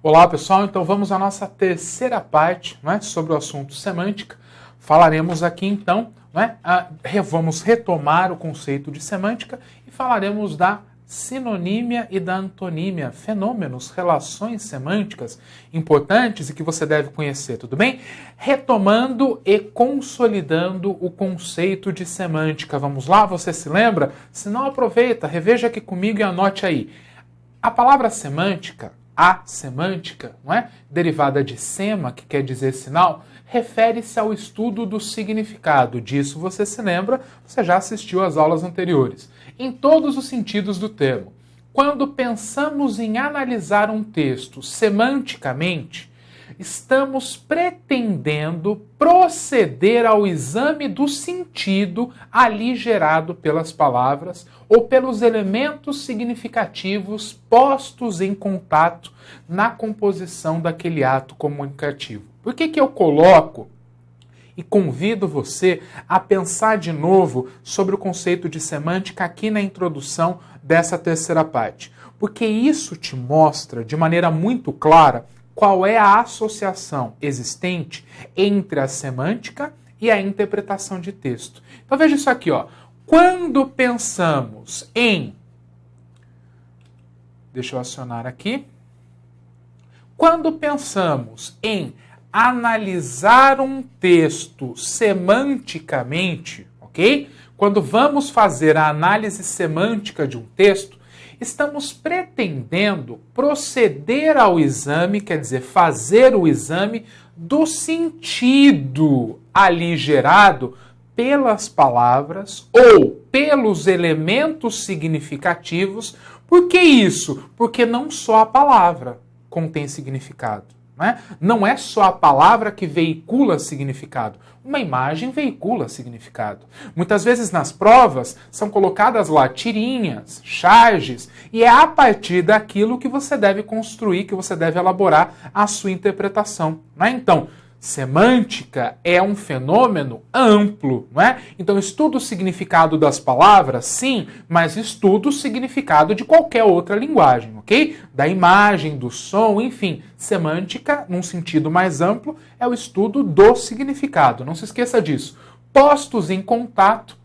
Olá pessoal, então vamos à nossa terceira parte, né, sobre o assunto semântica. Falaremos aqui então, né, vamos retomar o conceito de semântica e falaremos da sinonímia e da antonímia, fenômenos, relações semânticas importantes e que você deve conhecer, tudo bem? Retomando e consolidando o conceito de semântica. Vamos lá, você se lembra? Se não, aproveita, reveja aqui comigo e anote aí. A palavra semântica, a semântica, não é? Derivada de sema, que quer dizer sinal, refere-se ao estudo do significado. Disso você se lembra, você já assistiu às aulas anteriores. Em todos os sentidos do termo. Quando pensamos em analisar um texto semanticamente, estamos pretendendo proceder ao exame do sentido ali gerado pelas palavras ou pelos elementos significativos postos em contato na composição daquele ato comunicativo. Por que eu coloco e convido você a pensar de novo sobre o conceito de semântica aqui na introdução dessa terceira parte? Porque isso te mostra de maneira muito clara qual é a associação existente entre a semântica e a interpretação de texto. Então veja isso aqui, ó. Quando pensamos em... Deixa eu acionar aqui. Quando pensamos em analisar um texto semanticamente, ok? Quando vamos fazer a análise semântica de um texto, estamos pretendendo proceder ao exame, quer dizer, fazer o exame do sentido ali gerado pelas palavras ou pelos elementos significativos. Por que isso? Porque não só a palavra contém significado. Não é só a palavra que veicula significado. Uma imagem veicula significado. Muitas vezes nas provas são colocadas lá tirinhas, charges, e é a partir daquilo que você deve construir, que você deve elaborar a sua interpretação. Então, semântica é um fenômeno amplo, não é? Então, estuda o significado das palavras, sim, mas estuda o significado de qualquer outra linguagem, ok? Da imagem, do som, enfim. Semântica, num sentido mais amplo, é o estudo do significado. Não se esqueça disso. Postos em contato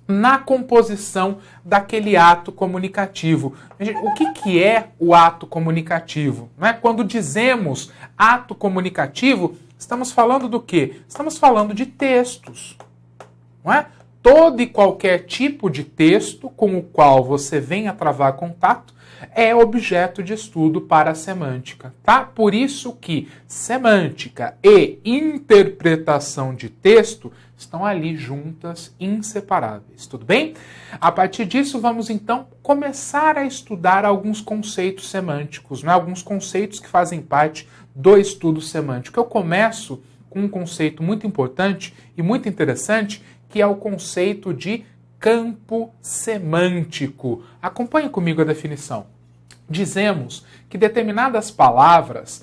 na composição daquele ato comunicativo. O que é o ato comunicativo? Não é? Quando dizemos ato comunicativo, estamos falando do quê? Estamos falando de textos, não é? Todo e qualquer tipo de texto com o qual você venha travar contato é objeto de estudo para a semântica, tá? Por isso que semântica e interpretação de texto estão ali juntas, inseparáveis, tudo bem? A partir disso, vamos então começar a estudar alguns conceitos semânticos, né? Alguns conceitos que fazem parte do estudo semântico. Eu começo com um conceito muito importante e muito interessante, que é o conceito de campo semântico. Acompanhe comigo a definição. Dizemos que determinadas palavras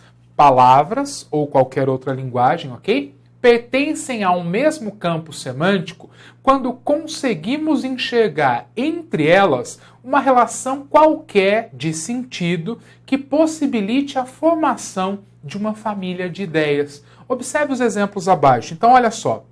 ou qualquer outra linguagem, ok? Pertencem a um mesmo campo semântico quando conseguimos enxergar entre elas uma relação qualquer de sentido que possibilite a formação de uma família de ideias. Observe os exemplos abaixo. Então, olha só.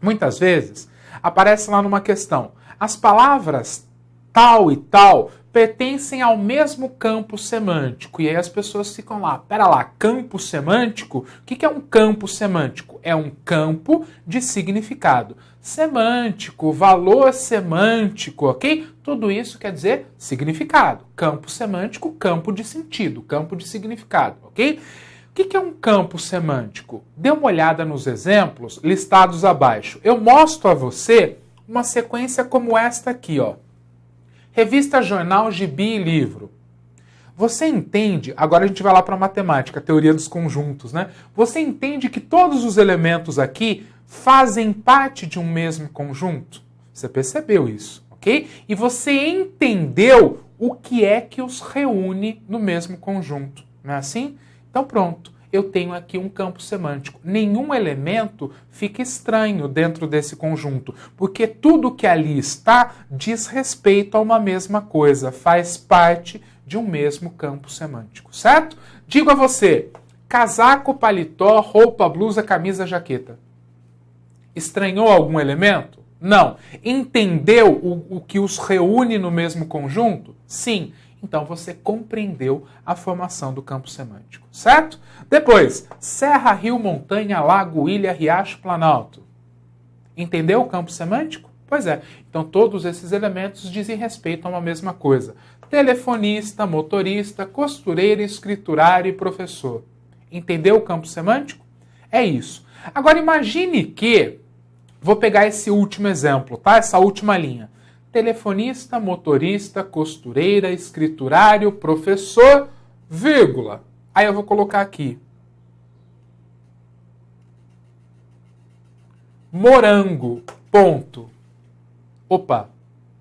Muitas vezes aparece lá numa questão: as palavras tal e tal pertencem ao mesmo campo semântico. E aí as pessoas ficam lá, pera lá, campo semântico? O que é um campo semântico? É um campo de significado. Semântico, valor semântico, ok? Tudo isso quer dizer significado. Campo semântico, campo de sentido, campo de significado, ok? O que é um campo semântico? Dê uma olhada nos exemplos listados abaixo. Eu mostro a você uma sequência como esta aqui, ó. Revista, jornal, gibi e livro. Você entende, agora a gente vai lá para a matemática, teoria dos conjuntos, né? Você entende que todos os elementos aqui fazem parte de um mesmo conjunto? Você percebeu isso, ok? E você entendeu o que é que os reúne no mesmo conjunto, não é assim? Então pronto, eu tenho aqui um campo semântico. Nenhum elemento fica estranho dentro desse conjunto, porque tudo que ali está diz respeito a uma mesma coisa, faz parte de um mesmo campo semântico, certo? Digo a você, casaco, paletó, roupa, blusa, camisa, jaqueta. Estranhou algum elemento? Não. Entendeu o que os reúne no mesmo conjunto? Sim. Então você compreendeu a formação do campo semântico, certo? Depois, serra, rio, montanha, lago, ilha, riacho, planalto. Entendeu o campo semântico? Pois é. Então todos esses elementos dizem respeito a uma mesma coisa. Telefonista, motorista, costureira, escriturário e professor. Entendeu o campo semântico? É isso. Agora imagine que, vou pegar esse último exemplo, tá? Essa última linha. Telefonista, motorista, costureira, escriturário, professor, vírgula. Aí eu vou colocar aqui. Morango, ponto. Opa,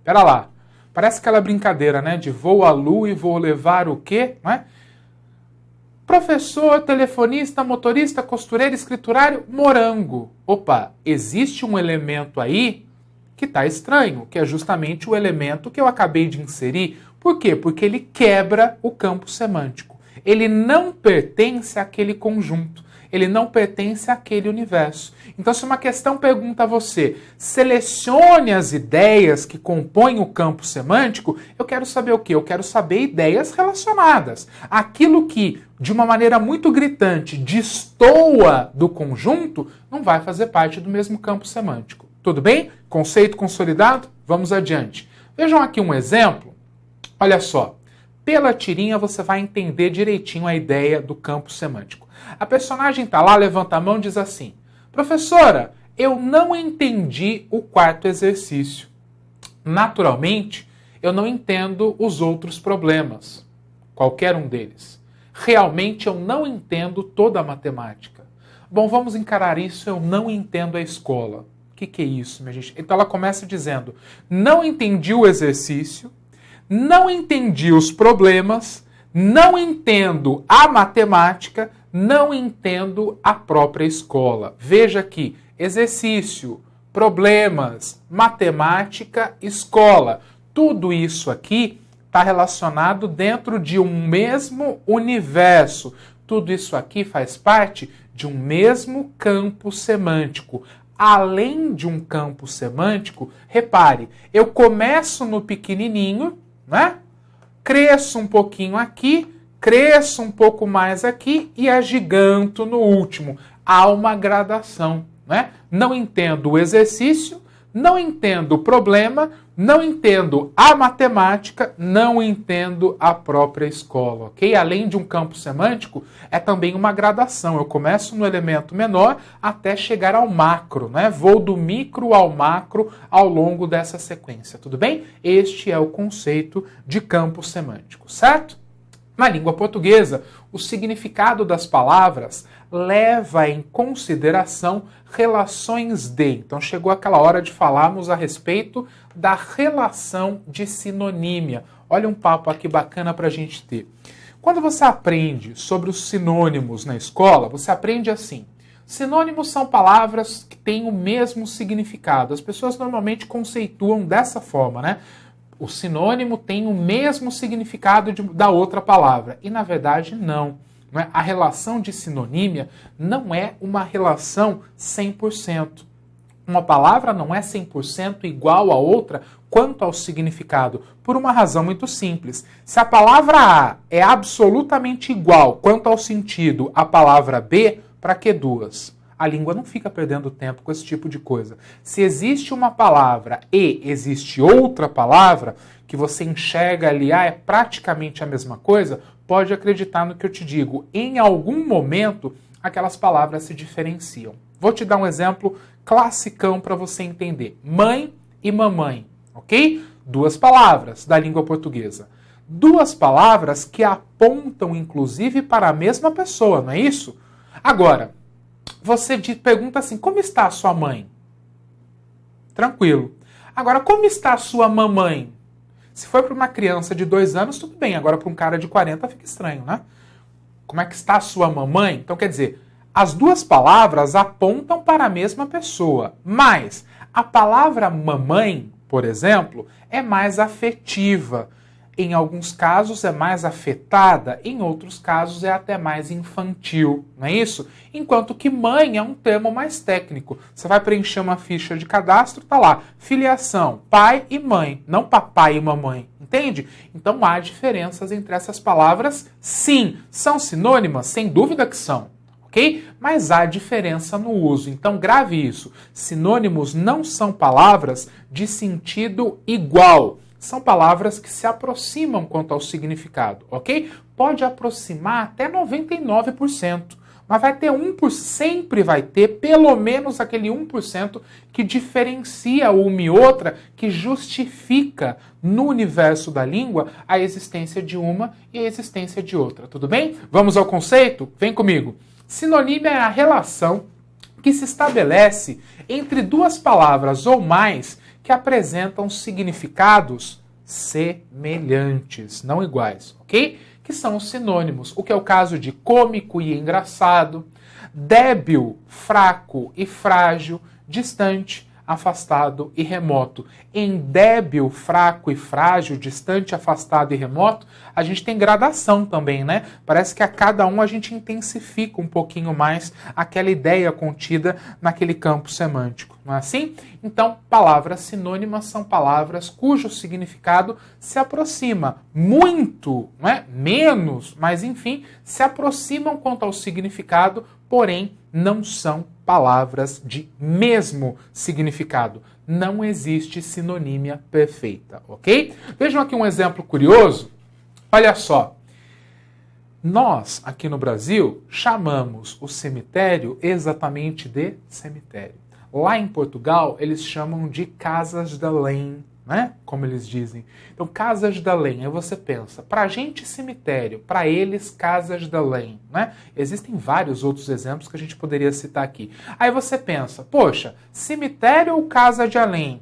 pera lá. Parece aquela brincadeira, né? De vou à lua e vou levar o quê? Não é? Professor, telefonista, motorista, costureiro, escriturário, morango. Opa, existe um elemento aí que está estranho, que é justamente o elemento que eu acabei de inserir. Por quê? Porque ele quebra o campo semântico. Ele não pertence àquele conjunto. Ele não pertence àquele universo. Então, se uma questão pergunta a você, selecione as ideias que compõem o campo semântico, eu quero saber o quê? Eu quero saber ideias relacionadas. Aquilo que, de uma maneira muito gritante, destoa do conjunto, não vai fazer parte do mesmo campo semântico. Tudo bem? Conceito consolidado? Vamos adiante. Vejam aqui um exemplo. Olha só. Pela tirinha você vai entender direitinho a ideia do campo semântico. A personagem está lá, levanta a mão e diz assim: professora, eu não entendi o quarto exercício. Naturalmente, eu não entendo os outros problemas, qualquer um deles. Realmente eu não entendo toda a matemática. Bom, vamos encarar isso, eu não entendo a escola. O que é isso, minha gente? Então ela começa dizendo, não entendi o exercício, não entendi os problemas, não entendo a matemática, não entendo a própria escola. Veja aqui, exercício, problemas, matemática, escola. Tudo isso aqui está relacionado dentro de um mesmo universo. Tudo isso aqui faz parte de um mesmo campo semântico. Além de um campo semântico, repare, eu começo no pequenininho, né? Cresço um pouquinho aqui, cresço um pouco mais aqui e agiganto no último. Há uma gradação, né? Não entendo o exercício, não entendo o problema, não entendo a matemática, não entendo a própria escola, ok? Além de um campo semântico, é também uma gradação. Eu começo no elemento menor até chegar ao macro, né? Vou do micro ao macro ao longo dessa sequência, tudo bem? Este é o conceito de campo semântico, certo? Na língua portuguesa, o significado das palavras leva em consideração relações de. Então chegou aquela hora de falarmos a respeito da relação de sinonímia. Olha um papo aqui bacana para a gente ter. Quando você aprende sobre os sinônimos na escola, você aprende assim. Sinônimos são palavras que têm o mesmo significado. As pessoas normalmente conceituam dessa forma, né? O sinônimo tem o mesmo significado da outra palavra. E, na verdade, não. A relação de sinonímia não é uma relação 100%. Uma palavra não é 100% igual a outra quanto ao significado, por uma razão muito simples. Se a palavra A é absolutamente igual quanto ao sentido à palavra B, para que duas? A língua não fica perdendo tempo com esse tipo de coisa. Se existe uma palavra e existe outra palavra que você enxerga ali, é praticamente a mesma coisa, pode acreditar no que eu te digo. Em algum momento, aquelas palavras se diferenciam. Vou te dar um exemplo classicão para você entender. Mãe e mamãe, ok? Duas palavras da língua portuguesa. Duas palavras que apontam, inclusive, para a mesma pessoa, não é isso? Agora, você pergunta assim, como está a sua mãe? Tranquilo. Agora, como está a sua mamãe? Se for para uma criança de 2 anos, tudo bem. Agora, para um cara de 40, fica estranho, né? Como é que está a sua mamãe? Então, quer dizer, as duas palavras apontam para a mesma pessoa. Mas a palavra mamãe, por exemplo, é mais afetiva. em alguns casos é mais afetada, em outros casos é até mais infantil, não é isso? Enquanto que mãe é um termo mais técnico. Você vai preencher uma ficha de cadastro, tá lá, filiação, pai e mãe, não papai e mamãe, entende? Então há diferenças entre essas palavras, sim. São sinônimas? Sem dúvida que são. Ok? Mas há diferença no uso. Então grave isso. Sinônimos não são palavras de sentido igual. São palavras que se aproximam quanto ao significado, ok? Pode aproximar até 99%. Mas vai ter 1%, sempre vai ter pelo menos aquele 1% que diferencia uma e outra, que justifica no universo da língua a existência de uma e a existência de outra. Tudo bem? Vamos ao conceito? Vem comigo. Sinonímia é a relação que se estabelece entre duas palavras ou mais que apresentam significados semelhantes, não iguais, ok? Que são os sinônimos, o que é o caso de cômico e engraçado, débil, fraco e frágil, distante, afastado e remoto. Em débil, fraco e frágil, distante, afastado e remoto, a gente tem gradação também, né? Parece que a cada um a gente intensifica um pouquinho mais aquela ideia contida naquele campo semântico, não é assim? Então, palavras sinônimas são palavras cujo significado se aproxima muito, não é? Menos, mas enfim, se aproximam quanto ao significado, porém não são palavras de mesmo significado. Não existe sinonímia perfeita, ok? Vejam aqui um exemplo curioso. Olha só. Nós, aqui no Brasil, chamamos o cemitério exatamente de cemitério. Lá em Portugal, eles chamam de casas de além, né? Como eles dizem. Então, casas de além. Aí você pensa, pra gente cemitério, pra eles casas de além, né? Existem vários outros exemplos que a gente poderia citar aqui. Aí você pensa, poxa, cemitério ou casa de além?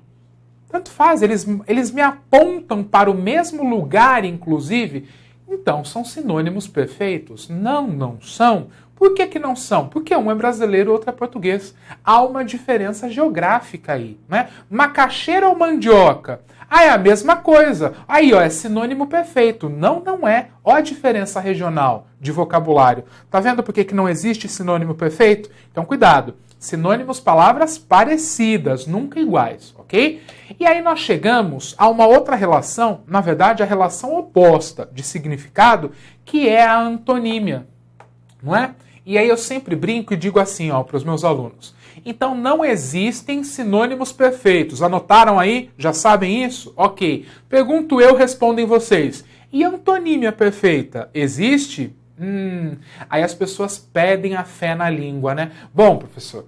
Tanto faz, eles me apontam para o mesmo lugar, inclusive. Então, são sinônimos perfeitos? Não, não são. Por que não são? Porque um é brasileiro e outro é português. Há uma diferença geográfica aí, né? Macaxeira ou mandioca? Ah, é a mesma coisa. Aí, ó, é sinônimo perfeito. Não, não é. Ó a diferença regional de vocabulário. Tá vendo por que não existe sinônimo perfeito? Então, cuidado. Sinônimos, palavras parecidas, nunca iguais, ok? E aí nós chegamos a uma outra relação, na verdade, a relação oposta de significado, que é a antonímia, não é? E aí eu sempre brinco e digo assim, ó, para os meus alunos. Então não existem sinônimos perfeitos. Anotaram aí? Já sabem isso? Ok. Pergunto eu, respondem vocês. E antonímia perfeita existe? Aí as pessoas pedem a fé na língua, né? Bom, professor,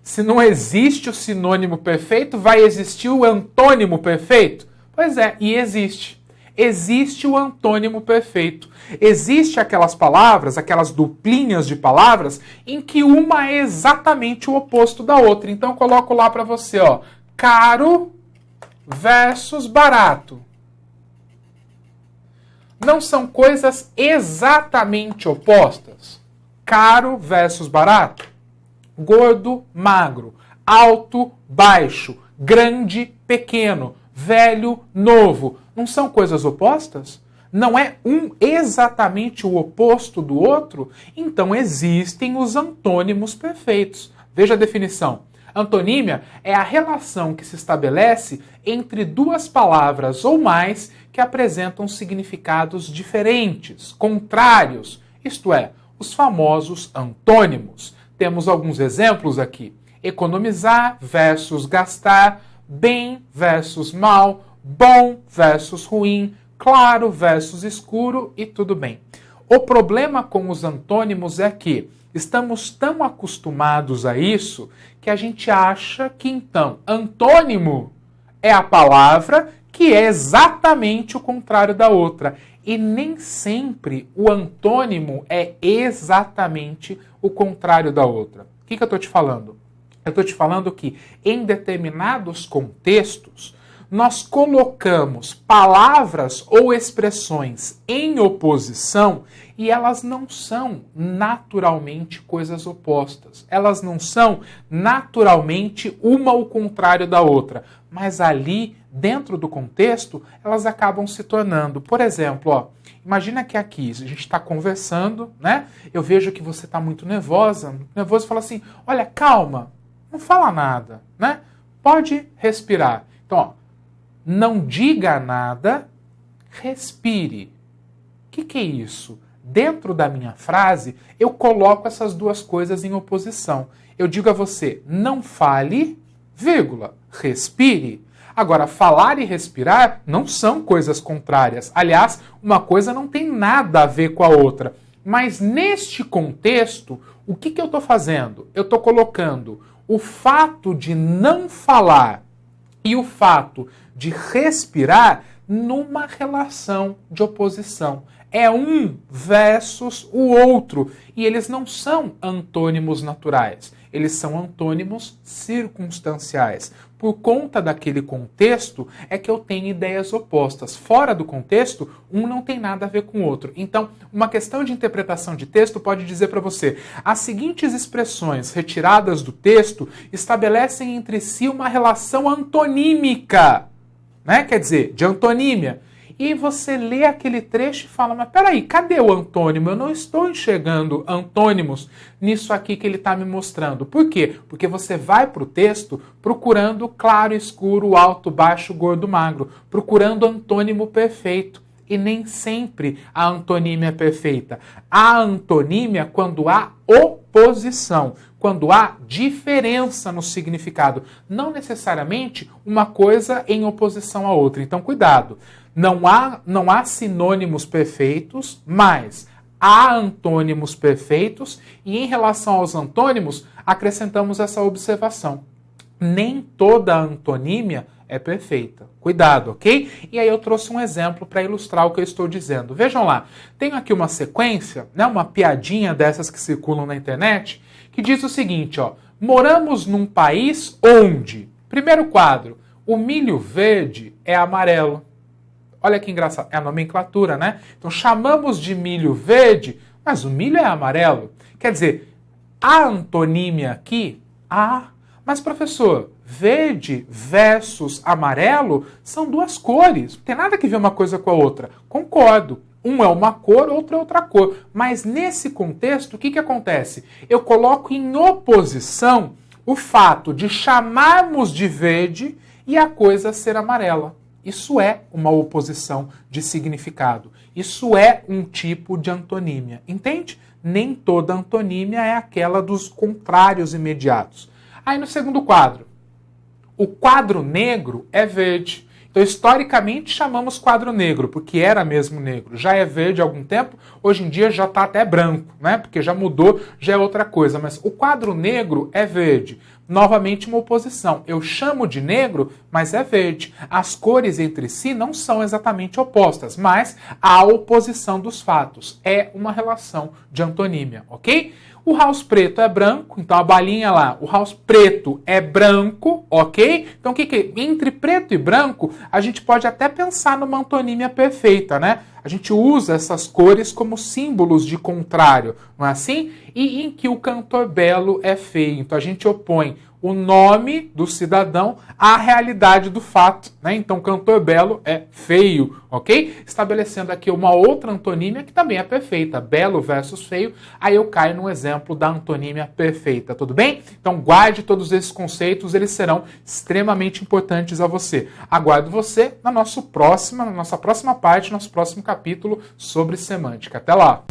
se não existe o sinônimo perfeito, vai existir o antônimo perfeito? Pois é, e existe. Existe o antônimo perfeito. Existe aquelas palavras, aquelas duplinhas de palavras, em que uma é exatamente o oposto da outra. Então eu coloco lá para você, ó, caro versus barato. Não são coisas exatamente opostas? Caro versus barato? Gordo, magro. Alto, baixo. Grande, pequeno. Velho, novo. Não são coisas opostas? Não é um exatamente o oposto do outro? Então existem os antônimos perfeitos. Veja a definição. Antonímia é a relação que se estabelece entre duas palavras ou mais que apresentam significados diferentes, contrários, isto é, os famosos antônimos. Temos alguns exemplos aqui. Economizar versus gastar, bem versus mal, bom versus ruim, claro versus escuro e tudo bem. O problema com os antônimos é que estamos tão acostumados a isso que a gente acha que, então, antônimo é a palavra que é exatamente o contrário da outra. E nem sempre o antônimo é exatamente o contrário da outra. O que eu estou te falando? Eu estou te falando que, em determinados contextos, nós colocamos palavras ou expressões em oposição e elas não são naturalmente coisas opostas. Elas não são naturalmente uma ao contrário da outra. Mas ali, dentro do contexto, elas acabam se tornando. Por exemplo, ó, imagina que aqui a gente está conversando, né? Eu vejo que você está muito nervoso e fala assim, olha, calma, não fala nada, né? Pode respirar. Então, ó, não diga nada, respire. O que é isso? Dentro da minha frase, eu coloco essas duas coisas em oposição. Eu digo a você, não fale, vírgula, respire. Agora, falar e respirar não são coisas contrárias. Aliás, uma coisa não tem nada a ver com a outra. Mas neste contexto, o que eu estou fazendo? Eu estou colocando o fato de não falar e o fato de respirar numa relação de oposição. É um versus o outro. E eles não são antônimos naturais. Eles são antônimos circunstanciais. Por conta daquele contexto, é que eu tenho ideias opostas. Fora do contexto, um não tem nada a ver com o outro. Então, uma questão de interpretação de texto pode dizer para você, as seguintes expressões retiradas do texto estabelecem entre si uma relação antonímica, né? Quer dizer, de antonímia. E você lê aquele trecho e fala, mas peraí, cadê o antônimo? Eu não estou enxergando antônimos nisso aqui que ele está me mostrando. Por quê? Porque você vai para o texto procurando claro, escuro, alto, baixo, gordo, magro, procurando antônimo perfeito. E nem sempre a antonímia é perfeita. Há antonímia quando há oposição, quando há diferença no significado. Não necessariamente uma coisa em oposição à outra. Então, cuidado. Não há sinônimos perfeitos, mas há antônimos perfeitos e em relação aos antônimos acrescentamos essa observação. Nem toda antonímia é perfeita. Cuidado, ok? E aí eu trouxe um exemplo para ilustrar o que eu estou dizendo. Vejam lá, tenho aqui uma sequência, né, uma piadinha dessas que circulam na internet, que diz o seguinte, ó, moramos num país onde, primeiro quadro, o milho verde é amarelo. Olha que engraçado, é a nomenclatura, né? Então chamamos de milho verde, mas o milho é amarelo. Quer dizer, a antonímia aqui, mas professor, verde versus amarelo são duas cores. Não tem nada que ver uma coisa com a outra. Concordo. Um é uma cor, outro é outra cor. Mas nesse contexto, o que acontece? Eu coloco em oposição o fato de chamarmos de verde e a coisa ser amarela. Isso é uma oposição de significado. Isso é um tipo de antonímia. Entende? Nem toda antonímia é aquela dos contrários imediatos. Aí no segundo quadro, o quadro negro é verde. Então, historicamente, chamamos quadro negro, porque era mesmo negro. Já é verde há algum tempo, hoje em dia já está até branco, né? Porque já mudou, já é outra coisa. Mas o quadro negro é verde. Novamente uma oposição. Eu chamo de negro, mas é verde. As cores entre si não são exatamente opostas, mas há oposição dos fatos. É uma relação de antonímia, ok? O house preto é branco, então a balinha lá, o house preto é branco, ok? Então o que entre preto e branco, a gente pode até pensar numa antonímia perfeita, né? A gente usa essas cores como símbolos de contrário, não é assim? E em que o cantor belo é feio. Então a gente opõe o nome do cidadão à realidade do fato, né? Então cantor belo é feio, ok? Estabelecendo aqui uma outra antonímia que também é perfeita, belo versus feio, aí eu caio no exemplo da antonímia perfeita, tudo bem? Então guarde todos esses conceitos, eles serão extremamente importantes a você. Aguardo você na nossa próxima parte, nosso próximo capítulo sobre semântica. Até lá!